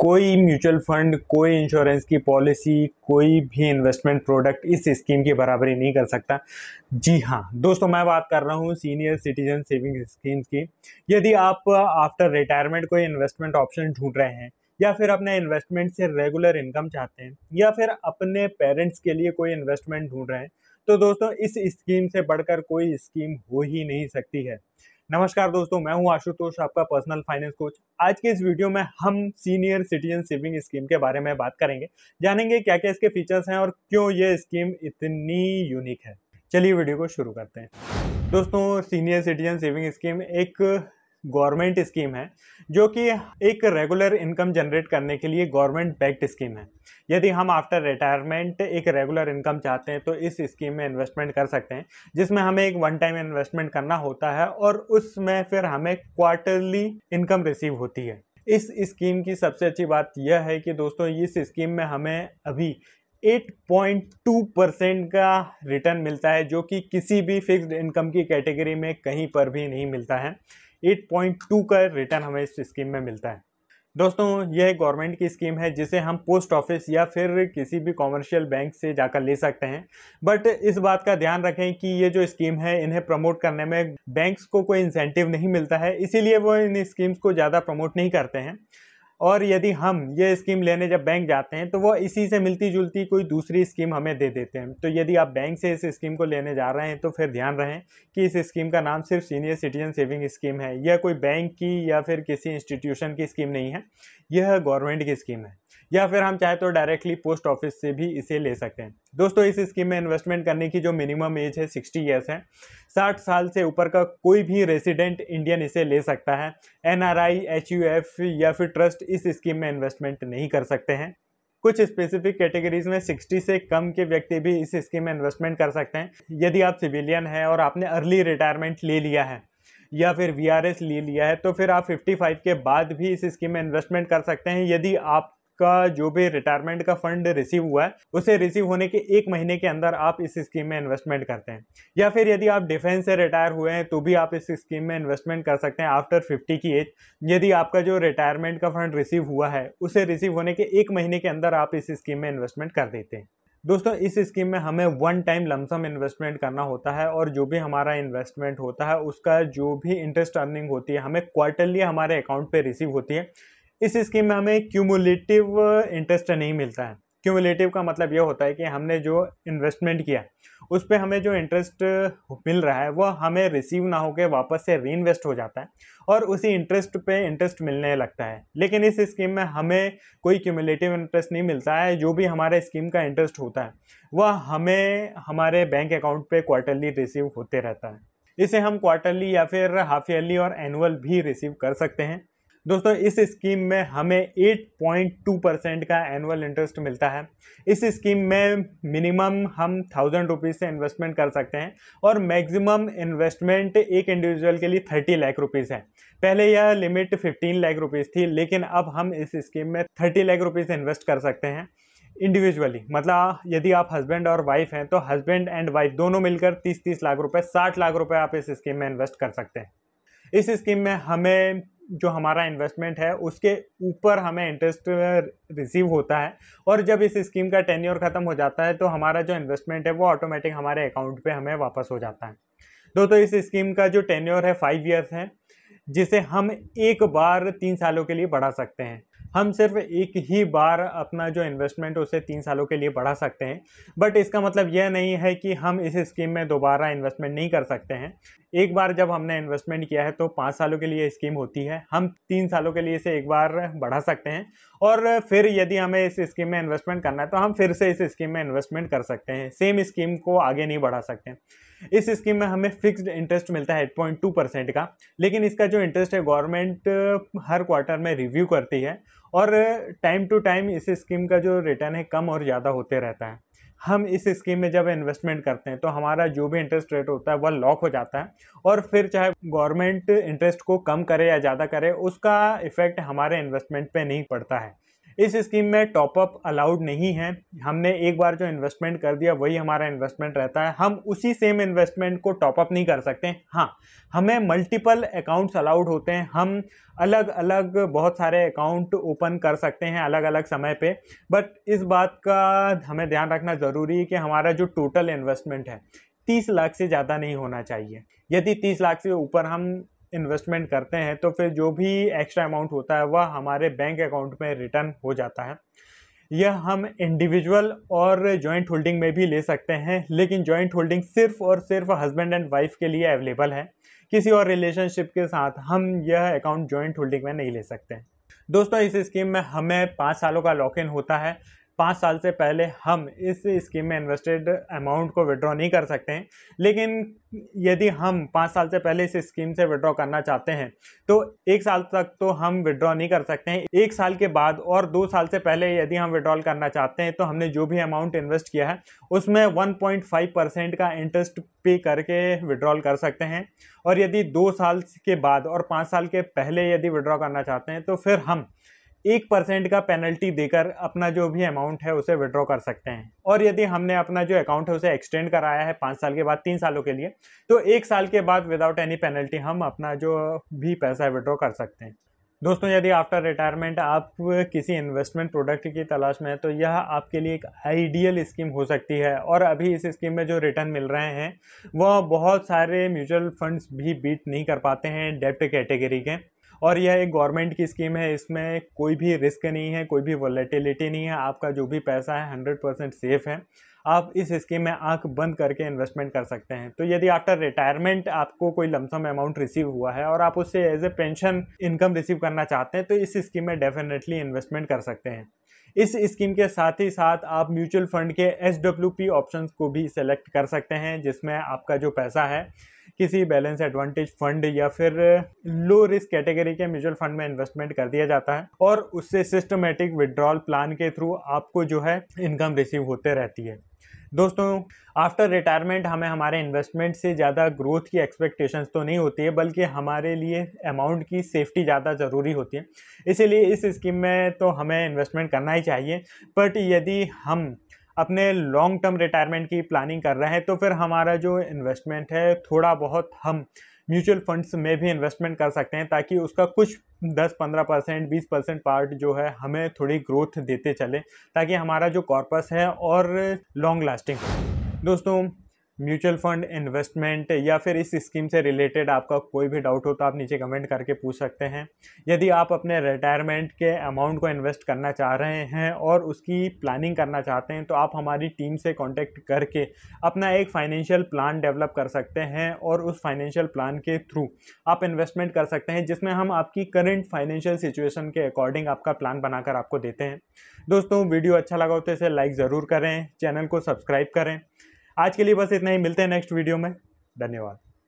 कोई mutual fund, कोई insurance की पॉलिसी, कोई भी इन्वेस्टमेंट प्रोडक्ट इस स्कीम की बराबरी नहीं कर सकता। जी हाँ दोस्तों, मैं बात कर रहा हूँ सीनियर सिटीजन सेविंग स्कीम्स की। यदि आप आफ्टर रिटायरमेंट कोई इन्वेस्टमेंट ऑप्शन ढूंढ रहे हैं, या फिर अपने इन्वेस्टमेंट से रेगुलर इनकम चाहते हैं, या फिर अपने पेरेंट्स के लिए कोई इन्वेस्टमेंट ढूंढ रहे हैं, तो दोस्तों इस स्कीम से बढ़कर कोई स्कीम हो ही नहीं सकती है। नमस्कार दोस्तों, मैं हूं आशुतोष, आपका पर्सनल फाइनेंस कोच। आज के इस वीडियो में हम सीनियर सिटीजन सेविंग स्कीम के बारे में बात करेंगे, जानेंगे क्या क्या इसके फीचर्स हैं और क्यों ये स्कीम इतनी यूनिक है। चलिए वीडियो को शुरू करते हैं। दोस्तों, सीनियर सिटीजन सेविंग स्कीम एक गवर्नमेंट स्कीम है जो कि एक रेगुलर इनकम जनरेट करने के लिए गवर्नमेंट बैक्ड स्कीम है। यदि हम आफ्टर रिटायरमेंट एक रेगुलर इनकम चाहते हैं तो इस स्कीम में इन्वेस्टमेंट कर सकते हैं, जिसमें हमें एक वन टाइम इन्वेस्टमेंट करना होता है और उसमें फिर हमें क्वार्टरली इनकम रिसीव होती है। इस स्कीम की सबसे अच्छी बात यह है कि दोस्तों इस स्कीम में हमें अभी 8.2% का रिटर्न मिलता है, जो कि किसी भी फिक्स्ड इनकम की कैटेगरी में कहीं पर भी नहीं मिलता है। 8.2 का रिटर्न हमें इस स्कीम में मिलता है। दोस्तों, यह एक गवर्नमेंट की स्कीम है जिसे हम पोस्ट ऑफिस या फिर किसी भी कॉमर्शियल बैंक से जाकर ले सकते हैं। बट इस बात का ध्यान रखें कि ये जो स्कीम है, इन्हें प्रमोट करने में बैंक्स को कोई इंसेंटिव नहीं मिलता है, इसीलिए वो इन स्कीम्स को ज़्यादा प्रमोट नहीं करते हैं। और यदि हम ये स्कीम लेने जब बैंक जाते हैं तो वो इसी से मिलती जुलती कोई दूसरी स्कीम हमें दे देते हैं। तो यदि आप बैंक से इस स्कीम को लेने जा रहे हैं तो फिर ध्यान रहें कि इस स्कीम का नाम सिर्फ सीनियर सिटीजन सेविंग स्कीम है। यह कोई बैंक की या फिर किसी इंस्टीट्यूशन की स्कीम नहीं है, यह गवर्नमेंट की स्कीम है। या फिर हम चाहे तो डायरेक्टली पोस्ट ऑफिस से भी इसे ले सकते हैं। दोस्तों, इस स्कीम में इन्वेस्टमेंट करने की जो मिनिमम एज है 60 ईयर्स है। 60 साल से ऊपर का कोई भी रेसिडेंट इंडियन इसे ले सकता है। एनआरआई, एचयूएफ या फिर ट्रस्ट इस स्कीम में इन्वेस्टमेंट नहीं कर सकते हैं। कुछ स्पेसिफिक कैटेगरीज में 60 से कम के व्यक्ति भी इस स्कीम में इन्वेस्टमेंट कर सकते हैं। यदि आप सिविलियन हैं और आपने अर्ली रिटायरमेंट ले लिया है या फिर वीआरएस ले लिया है तो फिर आप 55 के बाद भी इस स्कीम में इन्वेस्टमेंट कर सकते हैं। यदि आपका जो भी रिटायरमेंट का फंड रिसीव हुआ है, उसे रिसीव होने के 1 महीने के अंदर आप इस स्कीम में इन्वेस्टमेंट करते हैं। या फिर यदि आप डिफेंस से रिटायर हुए हैं तो भी आप इस स्कीम में इन्वेस्टमेंट कर सकते हैं आफ्टर 50 की एज। यदि आपका जो रिटायरमेंट का फंड रिसीव हुआ है, उसे रिसीव होने के 1 महीने के अंदर आप इस स्कीम में इन्वेस्टमेंट कर देते हैं। दोस्तों, इस स्कीम में हमें वन टाइम लमसम इन्वेस्टमेंट करना होता है और जो भी हमारा इन्वेस्टमेंट होता है उसका जो भी इंटरेस्ट अर्निंग होती है हमें क्वार्टरली हमारे अकाउंट पे रिसीव होती है। इस स्कीम में हमें क्यूमुलेटिव इंटरेस्ट नहीं मिलता है। क्यूमुलेटिव का मतलब यह होता है कि हमने जो इन्वेस्टमेंट किया उस पर हमें जो इंटरेस्ट मिल रहा है वह हमें रिसीव ना होकर वापस से री इन्वेस्ट हो जाता है और उसी इंटरेस्ट पे इंटरेस्ट मिलने लगता है। लेकिन इस स्कीम में हमें कोई क्यूमुलेटिव इंटरेस्ट नहीं मिलता है। जो भी हमारे स्कीम का इंटरेस्ट होता है वह हमें हमारे बैंक अकाउंट पे क्वार्टरली रिसीव होते रहता है। इसे हम क्वार्टरली या फिर हाफ ईयरली और एनुअल भी रिसीव कर सकते हैं। दोस्तों, इस स्कीम में हमें 8.2% का एनुअल इंटरेस्ट मिलता है। इस स्कीम में मिनिमम हम 1000 रुपीज़ से इन्वेस्टमेंट कर सकते हैं और मैक्सिमम इन्वेस्टमेंट एक इंडिविजुअल के लिए 30 लाख रुपीज़ है। पहले यह लिमिट 15 लाख रुपीज़ थी, लेकिन अब हम इस स्कीम में 30 लाख रुपीज़ इन्वेस्ट कर सकते हैं इंडिविजुअली। मतलब यदि आप हस्बैंड और वाइफ हैं तो हस्बैंड एंड वाइफ दोनों मिलकर 30-30 लाख रुपए, 60 लाख रुपए आप इस स्कीम में इन्वेस्ट कर सकते हैं। इस स्कीम में हमें जो हमारा इन्वेस्टमेंट है उसके ऊपर हमें इंटरेस्ट रिसीव होता है और जब इस स्कीम का टेन्योर खत्म हो जाता है तो हमारा जो इन्वेस्टमेंट है वो ऑटोमेटिक हमारे अकाउंट पे हमें वापस हो जाता है। दोस्तों, इस स्कीम का जो टेन्योर है 5 ईयर्स है, जिसे हम एक बार 3 सालों के लिए बढ़ा सकते हैं। हम सिर्फ एक ही बार अपना जो इन्वेस्टमेंट है उसे 3 सालों के लिए बढ़ा सकते हैं। बट इसका मतलब यह नहीं है कि हम इस स्कीम में दोबारा इन्वेस्टमेंट नहीं कर सकते हैं। एक बार जब हमने इन्वेस्टमेंट किया है तो 5 सालों के लिए स्कीम होती है। हम 3 सालों के लिए इसे एक बार बढ़ा सकते हैं और फिर यदि हमें इस स्कीम में इन्वेस्टमेंट करना है तो हम फिर से इस स्कीम में इन्वेस्टमेंट कर सकते हैं। सेम स्कीम को आगे नहीं बढ़ा सकते। इस स्कीम में हमें फिक्स्ड इंटरेस्ट मिलता है 8.2% का, लेकिन इसका जो इंटरेस्ट है गवर्नमेंट हर क्वार्टर में रिव्यू करती है और टाइम टू टाइम इस स्कीम का जो रिटर्न है कम और ज़्यादा होते रहता है। हम इस स्कीम में जब इन्वेस्टमेंट करते हैं तो हमारा जो भी इंटरेस्ट रेट होता है वह लॉक हो जाता है और फिर चाहे गवर्नमेंट इंटरेस्ट को कम करे या ज़्यादा करे, उसका इफेक्ट हमारे इन्वेस्टमेंट पे नहीं पड़ता है। इस स्कीम में टॉपअप अलाउड नहीं है। हमने एक बार जो इन्वेस्टमेंट कर दिया वही हमारा इन्वेस्टमेंट रहता है। हम उसी सेम इन्वेस्टमेंट को टॉपअप नहीं कर सकते। हाँ, हमें मल्टीपल अकाउंट्स अलाउड होते हैं। हम अलग अलग बहुत सारे अकाउंट ओपन कर सकते हैं अलग अलग समय पे। बट इस बात का हमें ध्यान रखना ज़रूरी है कि हमारा जो टोटल इन्वेस्टमेंट है 30 लाख से ज़्यादा नहीं होना चाहिए। यदि 30 लाख से ऊपर हम इन्वेस्टमेंट करते हैं तो फिर जो भी एक्स्ट्रा अमाउंट होता है वह हमारे बैंक अकाउंट में रिटर्न हो जाता है। यह हम इंडिविजुअल और जॉइंट होल्डिंग में भी ले सकते हैं, लेकिन जॉइंट होल्डिंग सिर्फ और सिर्फ हस्बैंड एंड वाइफ के लिए अवेलेबल है। किसी और रिलेशनशिप के साथ हम यह अकाउंट जॉइंट होल्डिंग में नहीं ले सकते। दोस्तों, इस स्कीम में हमें 5 सालों का लॉक इन होता है। 5 साल से पहले हम इस स्कीम में इन्वेस्टेड अमाउंट को विड्रॉ नहीं कर सकते हैं। लेकिन यदि हम 5 साल से पहले इस स्कीम से विड्रॉ करना चाहते हैं तो 1 साल तक तो हम विड्रॉ नहीं कर सकते हैं। 1 साल के बाद और 2 साल से पहले यदि हम विड्रॉल करना चाहते हैं तो हमने जो भी अमाउंट इन्वेस्ट किया है उसमें 1.5% का इंटरेस्ट पे करके विड्रॉल कर सकते हैं। और यदि 2 साल के बाद और 5 साल के पहले यदि विड्रॉ करना चाहते हैं तो फिर हम 1% का पेनल्टी देकर अपना जो भी अमाउंट है उसे विड्रॉ कर सकते हैं। और यदि हमने अपना जो अकाउंट है उसे एक्सटेंड कराया है 5 साल के बाद 3 सालों के लिए, तो 1 साल के बाद विदाउट एनी पेनल्टी हम अपना जो भी पैसा है विड्रॉ कर सकते हैं। दोस्तों, यदि आफ्टर रिटायरमेंट आप किसी इन्वेस्टमेंट प्रोडक्ट की तलाश में है तो यह आपके लिए एक आइडियल स्कीम हो सकती है। और अभी इस स्कीम में जो रिटर्न मिल रहे हैं वह बहुत सारे म्यूचुअल फंड्स भी बीट नहीं कर पाते हैं डेब्ट कैटेगरी के। और यह एक गवर्नमेंट की स्कीम है, इसमें कोई भी रिस्क नहीं है, कोई भी वॉलेटिलिटी नहीं है। आपका जो भी पैसा है 100% सेफ है। आप इस स्कीम में आंख बंद करके इन्वेस्टमेंट कर सकते हैं। तो यदि आफ्टर रिटायरमेंट आपको कोई लमसम अमाउंट रिसीव हुआ है और आप उससे as a pension income receive करना चाहते हैं तो इस स्कीम में डेफिनेटली इन्वेस्टमेंट कर सकते हैं। इस स्कीम के साथ ही साथ आप म्यूचुअल फंड के SWP ऑप्शंस को भी सेलेक्ट कर सकते हैं, जिसमें आपका जो पैसा है किसी बैलेंस एडवांटेज फंड या फिर लो रिस्क कैटेगरी के म्यूचुअल फंड में इन्वेस्टमेंट कर दिया जाता है और उससे सिस्टमेटिक विड्रॉल प्लान के थ्रू आपको जो है इनकम रिसीव होते रहती है। दोस्तों, आफ्टर रिटायरमेंट हमें हमारे इन्वेस्टमेंट से ज़्यादा ग्रोथ की एक्सपेक्टेशंस तो नहीं होती है, बल्कि हमारे लिए अमाउंट की सेफ्टी ज़्यादा ज़रूरी होती है। इसीलिए इस स्कीम में तो हमें इन्वेस्टमेंट करना ही चाहिए। बट यदि हम अपने लॉन्ग टर्म रिटायरमेंट की प्लानिंग कर रहे हैं तो फिर हमारा जो इन्वेस्टमेंट है थोड़ा बहुत हम म्यूचुअल फंड्स में भी इन्वेस्टमेंट कर सकते हैं, ताकि उसका कुछ 10-15%, 20% पार्ट जो है हमें थोड़ी ग्रोथ देते चले, ताकि हमारा जो कॉर्पस है और लॉन्ग लास्टिंग हो। दोस्तों, म्यूचुअल फंड इन्वेस्टमेंट या फिर इस स्कीम से रिलेटेड आपका कोई भी डाउट हो तो आप नीचे कमेंट करके पूछ सकते हैं। यदि आप अपने रिटायरमेंट के अमाउंट को इन्वेस्ट करना चाह रहे हैं और उसकी प्लानिंग करना चाहते हैं तो आप हमारी टीम से कांटेक्ट करके अपना एक फाइनेंशियल प्लान डेवलप कर सकते हैं और उस फाइनेंशियल प्लान के थ्रू आप इन्वेस्टमेंट कर सकते हैं, जिसमें हम आपकी करंट फाइनेंशियल सिचुएशन के अकॉर्डिंग आपका प्लान बनाकर आपको देते हैं। दोस्तों, वीडियो अच्छा लगा हो तो इसे लाइक ज़रूर करें, चैनल को सब्सक्राइब करें। आज के लिए बस इतना ही, मिलते हैं नेक्स्ट वीडियो में। धन्यवाद।